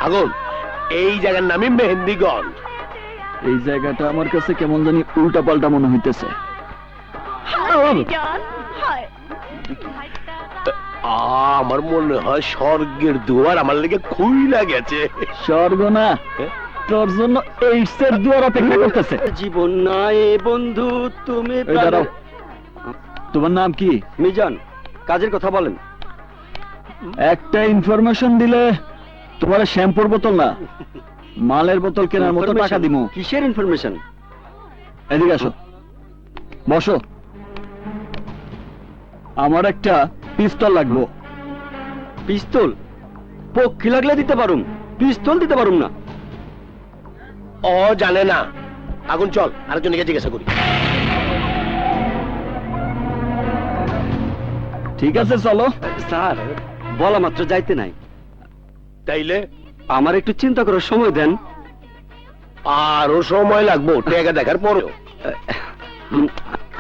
আগুন, এই জায়গার নামই মেহেন্দিগঞ্জ। এই জায়গাটা আমার কাছে কেমন জানি উল্টা পাল্টা মনে হইতেছে। আমার মনে হয় স্বর্গের দুয়ার আমার লেগে খুইলা গেছে। স্বর্গ না, তোর জন্য এইডসের দুয়ার অপেক্ষা করতেছে। জীবন নাই বন্ধু তুমি। এই দাঁড়াও, তোমার নাম কি? মিজান, কাজের কথা বলেন। একটা ইনফরমেশন দিলে তোমার শ্যাম্পুর বোতল না, মালের বোতল কেনার মতো টাকা দিমু। কিসের ইনফরমেশন? এদিকে আসো, বসো। আমার একটা পিস্তল লাগবো। পিস্তল? পক্ষী লাগলে দিতে পারুম, পিস্তল দিতে পারুম না। ও জানে না। আগুন, চল আরেকজনকে জিজ্ঞাসা করি। ঠিক আছে চলো। স্যার, বলা মাত্র যাইতে নাই। তাইলে আমার একটু চিন্তা করার সময় দেন। আরো সময় লাগবো টাকা দেখার পরেও?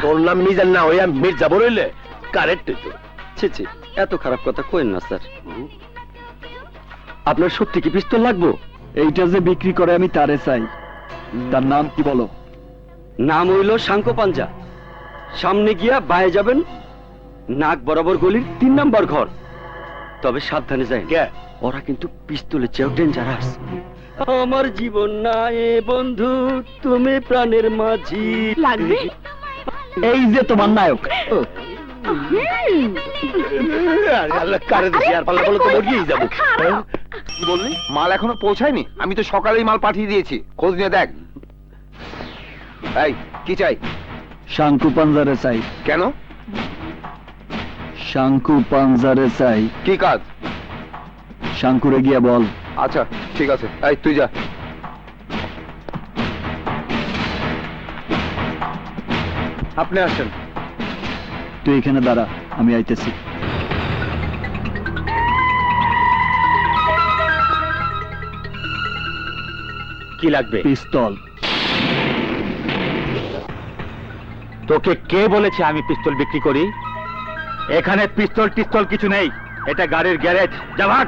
তোর নাম মিজান না হইয়া মির্জা বলইলে কারেক্ট তো। ছি ছি, এত খারাপ কথা কইন না স্যার। আপনার সত্যি কি পিস্তল লাগবো? এইটা যে বিক্রি করে আমি তারে চাই। তার নাম কি বলো? নাম হইল শাঙ্কো পাঞ্জা। সামনে গিয়া বায়ে যাবেন, নাক বরাবর গলির 3 নাম্বার ঘর। তবে সাবধানে যায়, ওরা কিন্তু পিস্তলের চেয়েও ডেঞ্জারাস। আমার জীবন নাই বন্ধু তুমি প্রাণের মাঝি। লাগবে? এই যে তোমার নায়ক। কি বললি? মাল এখনো পৌঁছায়নি? আমি তো সকালেই মাল পাঠিয়ে দিয়েছি, খোঁজ নিয়ে দেখ। এই কি চাই? শাঙ্কু পাঞ্জারে চাই। কেন? শাঙ্কু পাঞ্জারে চাই। কি কাজ? শাঙ্কুরে গিয়া বল। আচ্ছা ঠিক আছে, এই তুই যা। আপনি আসেন। তুই এখানে দাঁড়া, আমি আইতেছি। কি লাগবে? পিস্তল। তোকে কে বলেছে আমি পিস্তল বিক্রি করি? এখানে পিস্তল টিস্তল কিছু নেই, এটা গাড়ির গ্যারেজ। যা ভাগ।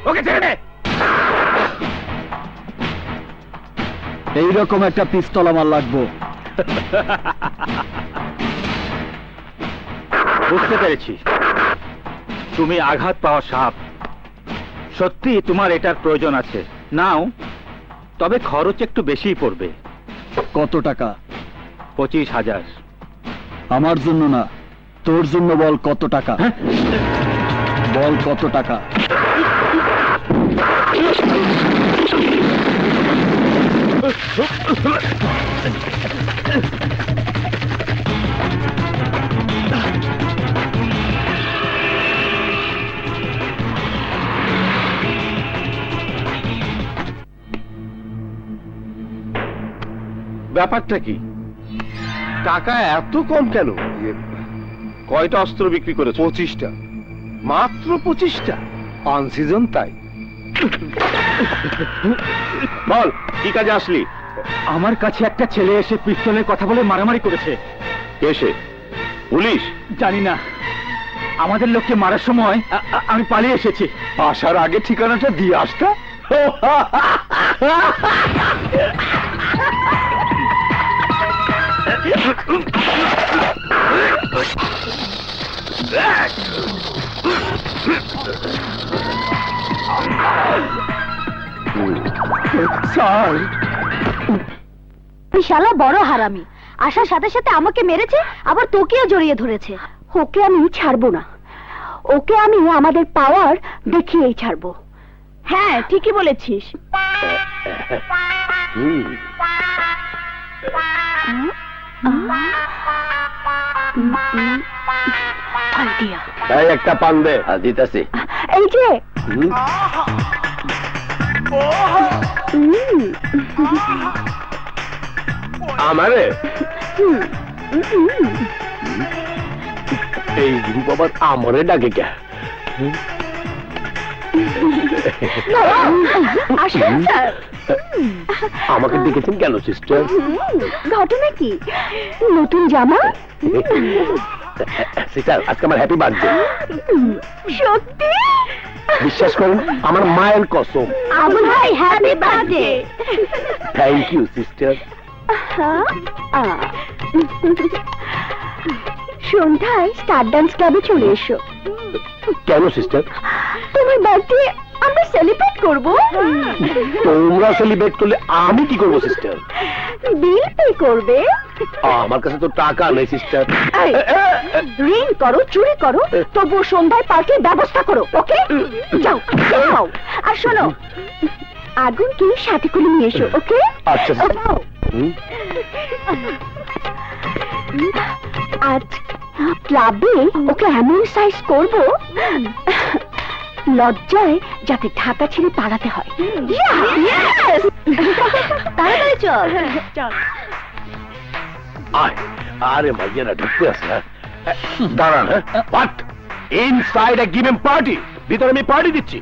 ওকে ছেড়ে দে। এইরকম একটা পিস্তল আমার লাগবো। বুঝতে পেরেছি, তুমি আঘাত পাওয়া সাপ। সত্যি তোমার এটার প্রয়োজন আছে, নাও। তবে খরচ একটু বেশিই পড়বে। কত টাকা? 25,000। আমার জন্য না, তোর জন্য বল কত টাকা। বল কত টাকা। ব্যাপারটা কি? টাকা এত কম কেন? কয়টা অস্ত্র বিক্রি করেছো? 25টা। মাত্র 25টা? আনসিজন তাই। বল, কি কাজে আসলি? আমার কাছে একটা ছেলে এসে পিস্তলের কথা বলে মারামারি করেছে। এসে? পুলিশ? জানি না, আমাদের লোককে মারার সময় আমি পালিয়ে এসেছি। আসার আগে ঠিকানাটা দিয়ে আসতা। স্যার, শালা বড় হারামি, আসার সাথে সাথে আমাকে মেরেছে, আবার তোকেও জড়িয়ে ধরেছে। ওকে আমি ছাড়বো না, ওকে আমি আমাদের পাওয়ার দেখিয়েই ছাড়বো। হ্যাঁ, ঠিকই বলেছিস। আইডিয়া। এই একটা পান দে। দিতেছি। এই যে আমারে এই গ্রুপ আবার আমারে ডাকে কে? আসুন স্যার। আমাকে ডেকেছেন কেন সিস্টার? ঘটনা কি? নতুন জামা? সিস্টার আজকে আমার হ্যাপি বার্থডে। সত্যি? বিশ্বাস করুন আমার মায়ের কসম। আবুল ভাই happy birthday. Thank you sister. সন্ধ্যায় স্টার ডান্স ক্লাবে চলে এসো। কেন সিস্টার? তোমার বার্থডে আমরা সেলিব্রেট করব। তোমরা সেলিব্রেট করলে আমি কি করবো সিস্টার? বিল পে করবে। আমার কাছে তো টাকা নেই সিস্টার। ঋণ করো, চুরি করো, তবুও সন্ধ্যায় পার্টির ব্যবস্থা করো। ওকে, যাও যাও। আর শোনো, আগুনকে সাথে করে নিয়ে এসো। ওকে? আচ্ছা যাও। আজ ক্লাবে ওকে এমন সাইজ করবো লজ্জায় যাতে ঢাকা ছেড়ে পালাতে হয়। তাড়াতাড়ি চল। আয় আরে মাইয়ারা ঢুকতে আসে। দাঁড়ান, but inside a given party, ভিতরে আমি পার্টি দিচ্ছি।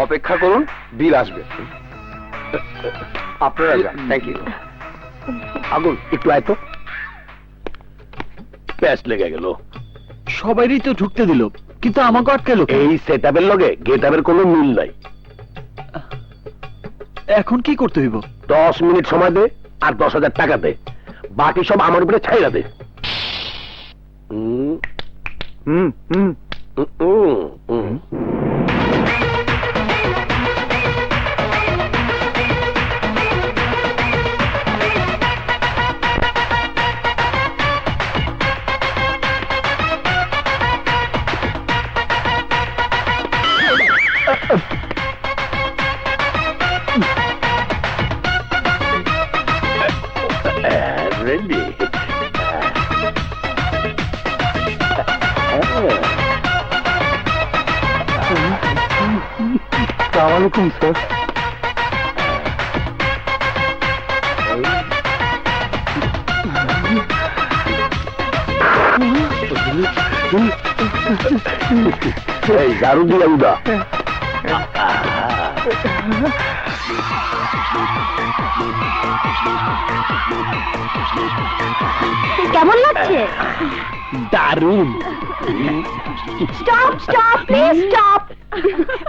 অপেক্ষা করুন, বিল আসবে। আপনারা যান। Thank you. আগুন একটু আয় তো। প্যাস লেগে গেল। সবাইরই তো ঢুকতে দিল, কিন্তু আমাকে আটকালো কেন? এই সেটআপের লগে গেটআপের কোনো মিল নাই। এখন কি করতে হইব? 10 মিনিট সময় দে আর 10,000 টাকা দে, বাকি সব আমার উপরে ছাইরা দে। Ready? Assalamualaikum sir. Hey, garu dia udah. কেমন লাগছে? দারুণ। Stop stop please stop.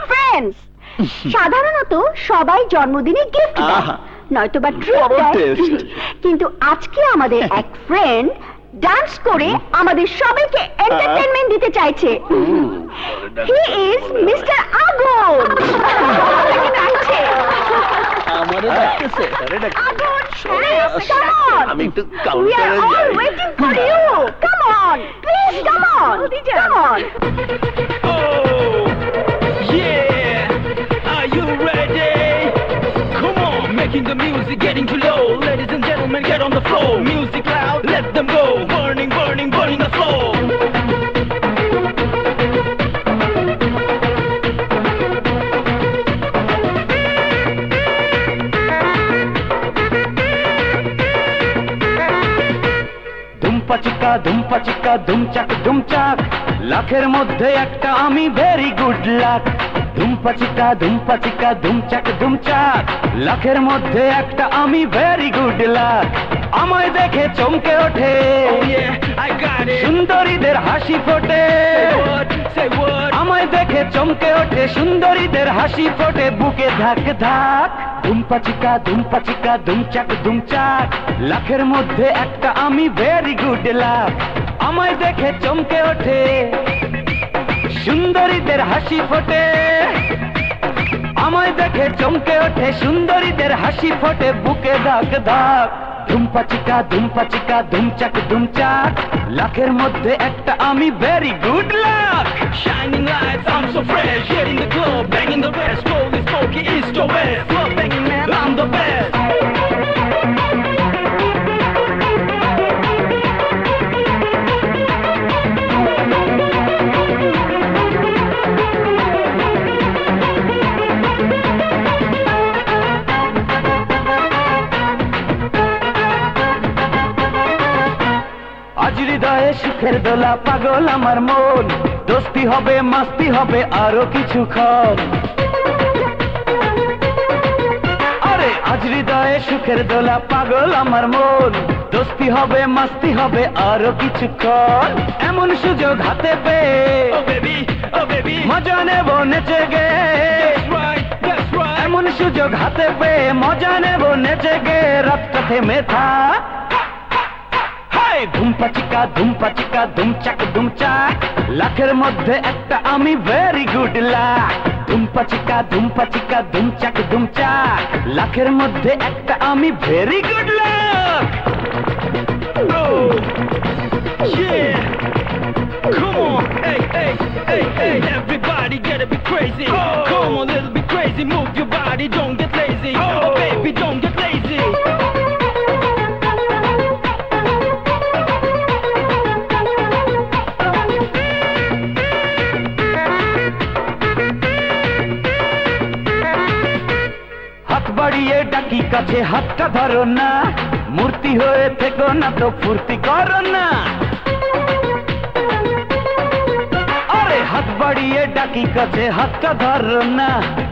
Friends, সাধারণত সবাই জন্মদিনে গিফট দেয়, আহা। নয়তোবা ট্রিট বড় দেয়। taste। কিন্তু আজকে আমাদের এক ফ্রেন্ড ডান্স করে আমাদের সবাইকে এন্টারটেইনমেন্ট দিতে চাইছে। হি ইজ মিস্টার আগুন। ডাকছে। আমারে ডাকতেছে। আগুন, please, come on. আমি একটু We are কাউন্টারে all যাই। waiting for you. Come on, please, come on. Come on. Yeah, are you ready? Come on, making the music getting too low. Ladies and gentlemen, get on the floor. Music loud, let them go. Burning, burning, burning the floor. ধুম্পা চিকা ধুমচাক ধুমচাক, লাখের মধ্যে একটা আমি very good luck. ধুম্পা চিকা ধুমচাক ধুমচাক, লাখের মধ্যে একটা আমি ভেরি গুড লাক। আমায় দেখে চমকে ওঠে সুন্দরীদের হাসি ফোটে। আমায় দেখে চমকে ওঠে সুন্দরীদের হাসি ফোটে, বুকে ধাক ধাক। ধুম্পা চিকা ধুমচাক ধুমচাক, লাখের মধ্যে একটা আমি ভেরি গুড লাক। আমায় দেখে চমকে ওঠে সুন্দরীদের হাসি ফোটে। আমায় দেখে চমকে ওঠে সুন্দরীদের হাসি ফোটে, বুকে ধাক ধাক। ধুম্পা চিকা ধুমচাক ধুমচাক, লাখের মধ্যে একটা আমি very good luck. Shining lights, I'm so fresh, hitting the club, banging the rest, slowly smoking east to west, club banging man, I'm the best. সুখের দোলা পাগল আমার মন দোস্তি হবে মাস্তি হবে আরো কিছুক্ষণ আরে আজ হৃদয়ে সুখের দোলা পাগল আমার মন দোস্তি হবে মাস্তি হবে আরো কিছুক্ষণ এমন সুযোগ হাতে পেয়ে মজা নেব নেচে গে এমন সুযোগ হাতে পেয়ে মজা নেব নেচে গে রাতটা থেমে থাক ধুমপা চিকা ধুমচাক ধুমচাক লাখের মধ্যে একটা আমি ভেরি গুড লাক ধুমপা চিকা ধুমচাক ধুমচাক লাখের মধ্যে একটা আমি very good luck Come on, hey, hey, hey, hey, everybody get a bit crazy. Come on, little bit crazy, move your body, don't get lazy. Oh, baby, don't get lazy. হাত বাড়িয়ে ডাকি কাছে হাতটা ধরো না মূর্তি হয়ে থেকো না তো ফুর্তি করো না আরে হাত বাড়িয়ে ডাকি কাছে হাতটা ধরো না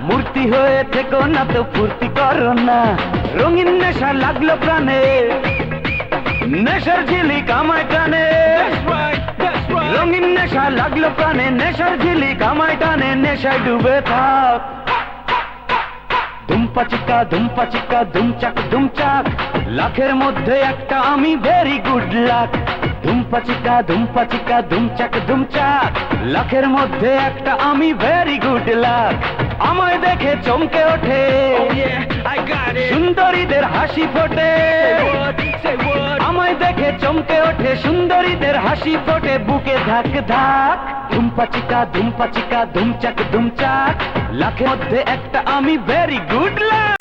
মূর্তি হয়ে থেকো না তো ফুর্তি করো না রঙিন নেশা লাগলো প্রাণে নেশার ঝিলিক আমায় টানে রঙিন নেশা লাগলো প্রাণে নেশার ঝিলিক আমায় টানে নেশায় ডুবে থাক ধুমপা চিকা ধুমচাক ধুমচাক লাখের মধ্যে একটা আমি ভেরি গুড লাক ধুমপা চিকা ধুমচাক ধুমচাক লাখের মধ্যে একটা আমি ভেরি গুড লাক আমায় দেখে চমকে ওঠে I got it. সুন্দরীদের হাসি ফোটে Say what? আমায় দেখে চমকে ওঠে সুন্দরীদের হাসি ফোটে বুকে ধাক ধাক ধুমপা চিকা ধুমচাক ধুমচাক লাখের মধ্যে একটা আমি ভেরি গুড লাক